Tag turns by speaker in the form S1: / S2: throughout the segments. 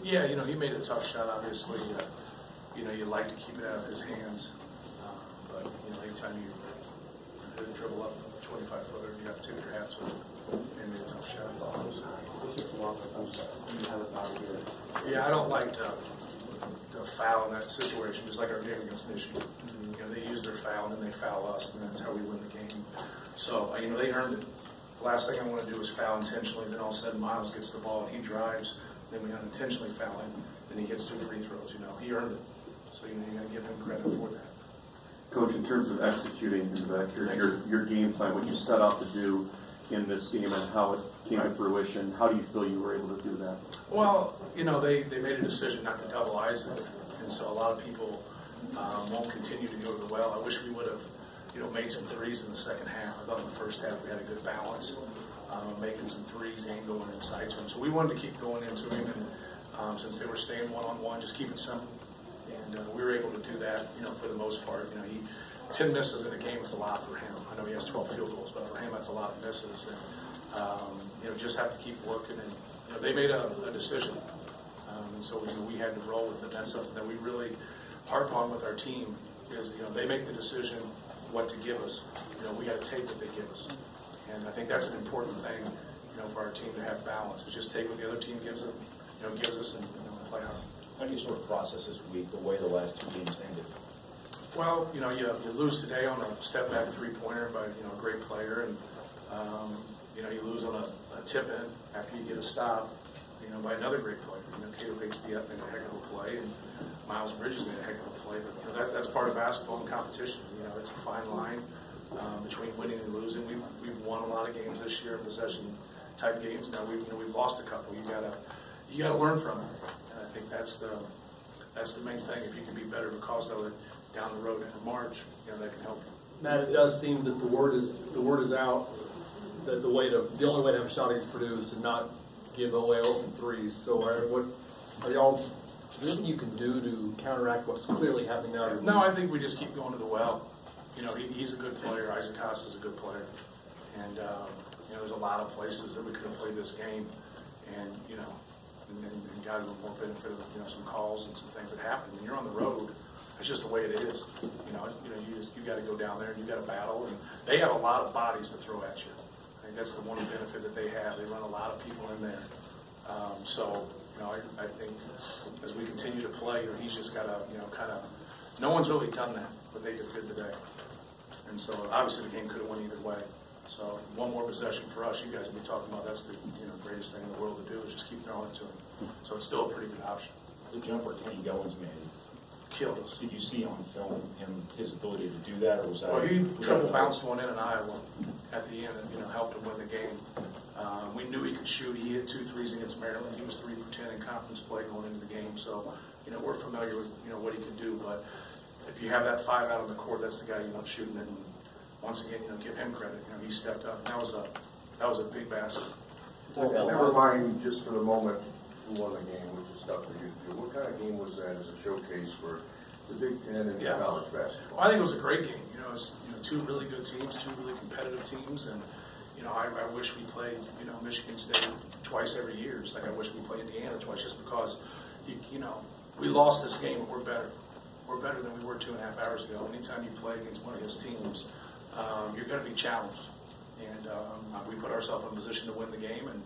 S1: Yeah, he made a tough shot, obviously. You like to keep it out of his hands. But, anytime you dribble up 25-footer, you got to tip your hats with it. He made a tough shot.
S2: What's your philosophy? You have a foul here.
S1: Yeah, I don't like to foul in that situation, just like our game against Michigan. They use their foul, and then they foul us, and that's how we win the game. So, they earned it. The last thing I want to do is foul intentionally, then all of a sudden Miles gets the ball, and he drives, then we unintentionally foul him, then he hits 2 free throws. He earned it. So, you got to give him credit for that.
S3: Coach, in terms of executing in the back your game plan, what you set out to do in this game and how it came to fruition, how do you feel you were able to do that?
S1: Well, they made a decision not to double Isaac, and so a lot of people won't continue to go to the well. I wish we would have, made some threes in the second half. I thought in the first half we had a good balance, making some threes and going inside to him. So we wanted to keep going into him, and since they were staying one-on-one, just keep it simple. And we were able to do that, for the most part. 10 misses in a game is a lot for him. I know he has 12 field goals, but for him that's a lot of misses. And just have to keep working. And they made a decision, and so we had to roll with it. That's something that we really harp on with our team. Is they make the decision what to give us. We got to take what they give us, and I think that's an important thing. For our team to have balance. Is just take what the other team gives them, gives us, and play hard.
S4: How do you sort of process this week, the way the last 2 games ended?
S1: Well, you lose today on a step-back three-pointer by, a great player, and, you lose on a tip-in after you get a stop, by another great player. Cato Batesby made a heck of a play, and Miles Bridges made a heck of a play, but, that's part of basketball and competition. It's a fine line between winning and losing. We've won a lot of games this year, possession-type games. Now, we've lost a couple. You gotta learn from it. I think that's the main thing. If you can be better because of it down the road in March, that can help you.
S5: Matt, it does seem that the word is out that the only way to have a shot against Purdue is to not give away open threes. So are y'all anything you can do to counteract what's clearly happening now?
S1: No, I think we just keep going to the well. He's a good player. Isaac Costa's a good player, and there's a lot of places that we could have played this game, and and got a little more benefit of some calls and some things that happen. When you're on the road, it's just the way it is. You got to go down there and you got to battle. And they have a lot of bodies to throw at you. I think that's the one benefit that they have. They run a lot of people in there. I think as we continue to play, he's just got to kind of. No one's really done that, what they just did today. And so obviously the game could have went either way. So one more possession for us. You guys will be talking about that's the greatest thing in the world to do is just keep throwing it to him. So it's still a pretty good option.
S4: The jumper Kenny Goins made
S1: killed us.
S4: Did you see on film his ability to do that, or was that?
S1: Well, he triple bounced one in Iowa at the end, and helped him win the game. We knew he could shoot. He hit 2 threes against Maryland. He was 3 for 10 in conference play going into the game. So we're familiar with what he can do. But if you have that 5 out on the court, that's the guy you want shooting it. And once again, give him credit. He stepped up. And that was a big basket.
S6: Never mind, just for the moment, who won the game, which is tough for you to do. What kind of game was that as a showcase for the Big Ten and college basketball?
S1: Well, I think it was a great game. It was 2 really good teams, 2 really competitive teams, and I wish we played Michigan State twice every year. Just like I wish we played Indiana twice, just because we lost this game, but we're better. We're better than we were 2.5 hours ago. Anytime you play against one of his teams, you're going to be challenged, and we put ourselves in a position to win the game, and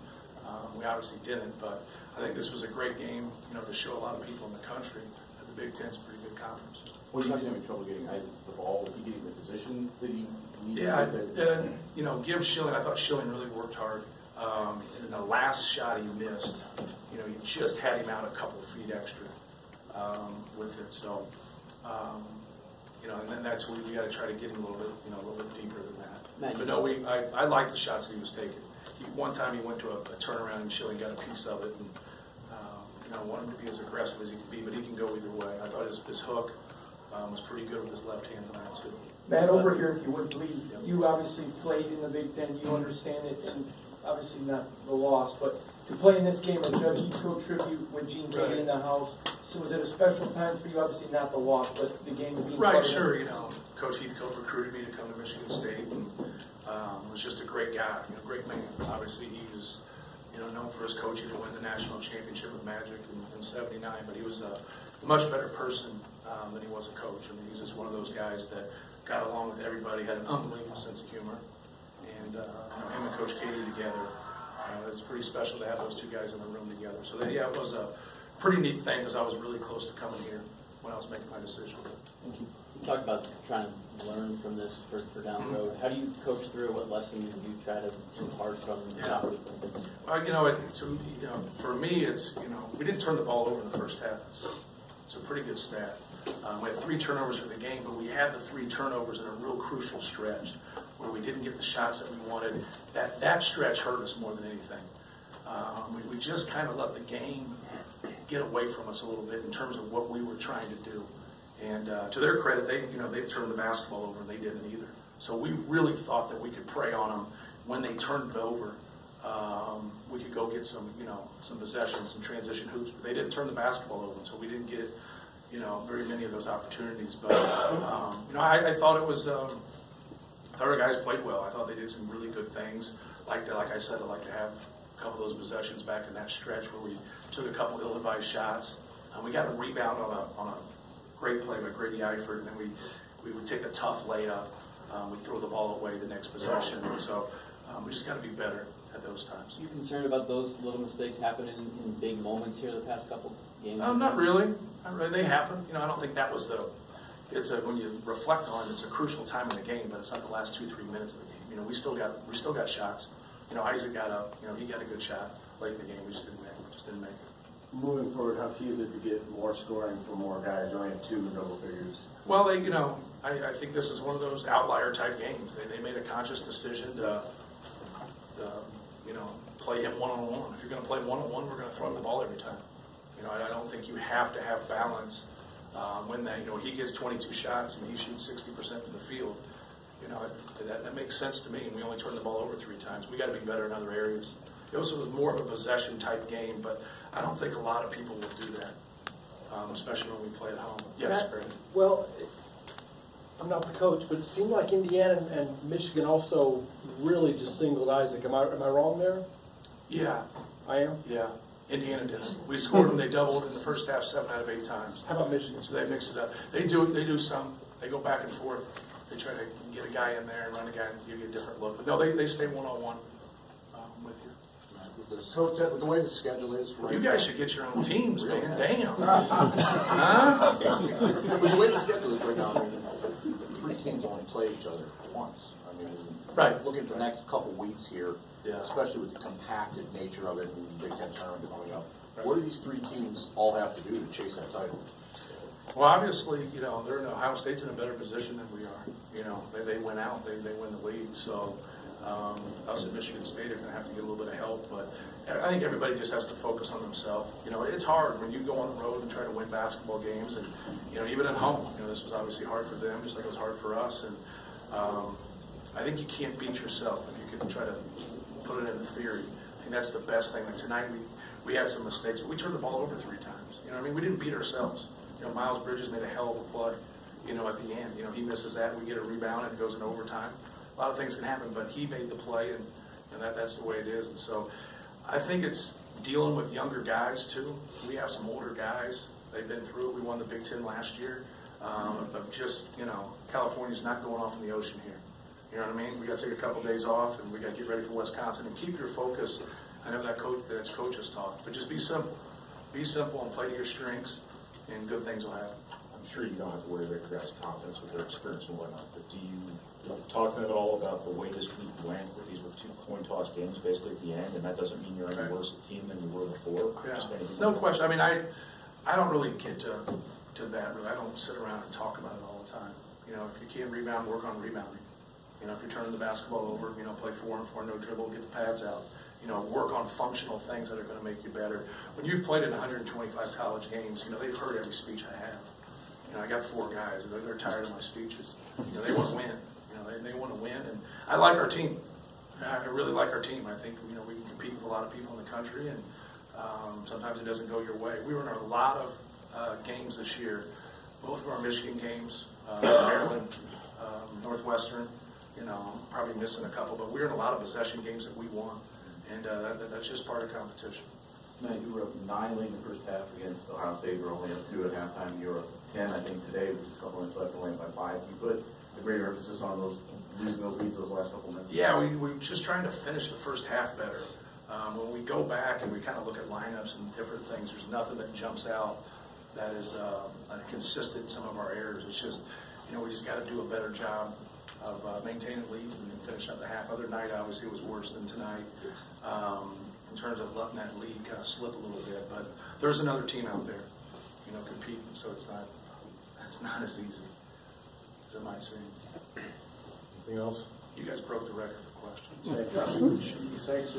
S1: we obviously didn't. But I think this was a great game, to show a lot of people in the country that the Big Ten's a pretty good conference.
S2: Well, you having trouble getting Isaac the ball? Was he getting the position that he needs?
S1: Yeah, give Schilling. I thought Schilling really worked hard. In the last shot he missed, he just had him out a couple of feet extra with it. So, and then that's where we got to try to get him a little bit deeper than that. But no, I like the shots that he was taking. One time he went to a turnaround and Schilling got a piece of it, and I want him to be as aggressive as he can be, but he can go either way. I thought his hook was pretty good with his left hand tonight too.
S7: Matt, over here, if you would please. You obviously played in the Big Ten. You understand it, and obviously not the loss, but to play in this game, a Judge Heathcote tribute with Gene Tiggett in the house. So was it a special time for you? Obviously not the loss, but the game being
S1: right. Sure, Coach Heathcote recruited me to come to Michigan State, and was just a great guy, great man. Obviously, he was known for his coaching to win the national championship with Magic in '79, but he was a much better person than he was a coach. I mean, he's just one of those guys that got along with everybody, had an unbelievable sense of humor, and him and Coach Katie together, it's pretty special to have those two guys in the room together. So yeah, it was a pretty neat thing because I was really close to coming here when I was making my decision.
S8: Thank you. You talked about trying to learn from this for down the road. How do you coach through? What lessons do you try to impart from shot week?
S1: Well, for me, it's we didn't turn the ball over in the first half. It's a pretty good stat. We had 3 turnovers for the game, but we had the 3 turnovers in a real crucial stretch where we didn't get the shots that we wanted. That stretch hurt us more than anything. We just kind of let the game get away from us a little bit in terms of what we were trying to do. And to their credit, they turned the basketball over, and they didn't either. So we really thought that we could prey on them when they turned it over. We could go get some possessions, some transition hoops, but they didn't turn the basketball over, so we didn't get very many of those opportunities. But I thought it was. I thought our guys played well. I thought they did some really good things. Like I said, I'd like to have a couple of those possessions back in that stretch where we took a couple ill-advised shots. We got a rebound on a great play by Grady Eifert, and then we would take a tough layup. We'd throw the ball away the next possession. And so we just got to be better at those times.
S8: Are you concerned about those little mistakes happening in big moments here the past couple games?
S1: Not really. Not really. They happen. I don't think that was when you reflect on it, it's a crucial time in the game, but it's not the last 2-3 minutes of the game. We still got shots. Isaac got up. He got a good shot late in the game. We just didn't make it.
S9: Moving forward, how key is it to get more scoring from more guys? You only have 2 double figures.
S1: Well, I think this is one of those outlier type games. They made a conscious decision to play him one-on-one. If you're going to play one-on-one, we're going to throw him the ball every time. I don't think you have to have balance when he gets 22 shots and he shoots 60% from the field. That makes sense to me, and we only turned the ball over 3 times. We got to be better in other areas. It also was more of a possession type game, but I don't think a lot of people will do that, especially when we play at home. Yes, Greg.
S10: Well, I'm not the coach, but it seemed like Indiana and Michigan also really just singled Isaac. Am I wrong there?
S1: Yeah.
S10: I am?
S1: Yeah. Indiana did. We scored them. They doubled in the first half 7 out of 8 times.
S10: How about Michigan?
S1: So they mix it up. They do some. They go back and forth. They try to get a guy in there and run a guy and give you a different look. But no, they stay one-on-one with you.
S2: Coach, with the way the schedule is right
S1: You guys should get your own teams, man. Damn.
S2: With the way the schedule is right now, the 3 teams only play each other once.
S1: Right.
S2: Look at the next couple weeks here,
S1: Yeah.
S2: especially with the compacted nature of it and the Big Ten tournament coming up. What do these 3 teams all have to do to chase that title?
S1: Well, obviously, they're in Ohio State's in a better position than we are. They went out, they win the league. So us at Michigan State are going to have to get a little bit of help. But I think everybody just has to focus on themselves. It's hard when you go on the road and try to win basketball games, and even at home. This was obviously hard for them, just like it was hard for us. And I think you can't beat yourself if you can try to put it in the theory. I think that's the best thing. Like tonight, we had some mistakes, but we turned the ball over 3 times. We didn't beat ourselves. Miles Bridges made a hell of a play, at the end. He misses that, we get a rebound, and it goes in overtime. A lot of things can happen, but he made the play, and that's the way it is. And so I think it's dealing with younger guys, too. We have some older guys. They've been through it. We won the Big Ten last year. But just, California's not going off in the ocean here. You know what I mean? We got to take a couple days off, and we got to get ready for Wisconsin and keep your focus. I know that's coach's talk, but just be simple. Be simple and play to your strengths, and good things will happen.
S4: I'm sure you don't have to worry about your guys' confidence with their experience and whatnot, but do you talk to them at all about the way this week went, where these were 2 coin toss games basically at the end, and that doesn't mean you're any worse a team than you were before?
S1: Yeah. No question. I don't really get to that, really. I don't sit around and talk about it all the time. If you can't rebound, work on rebounding. If you're turning the basketball over, play 4-on-4, no dribble, get the pads out. Work on functional things that are going to make you better. When you've played in 125 college games, they've heard every speech I have. I got 4 guys, and they're tired of my speeches. They want to win. They want to win, and I like our team. I really like our team. I think we can compete with a lot of people in the country, and sometimes it doesn't go your way. We were in a lot of games this year, both of our Michigan games, Maryland, Northwestern. I'm probably missing a couple, but we were in a lot of possession games that we won. And that's just part of competition.
S11: Matt, you were up 9 late in the first half against Ohio State. You were only up 2 at halftime. You were up 10, I think, today, with just a couple minutes left, only up by 5. You put a greater emphasis on those losing those leads those last couple minutes.
S1: Yeah, we're just trying to finish the first half better. When we go back and we kind of look at lineups and different things, there's nothing that jumps out that is consistent in some of our errors. It's just, we just got to do a better job of maintaining leads and finishing up the half. Other night, obviously, it was worse than tonight in terms of letting that lead kind of slip a little bit. But there's another team out there, competing, so it's not as easy as it might seem.
S2: Anything else?
S1: You guys broke the record for questions.
S2: Thanks.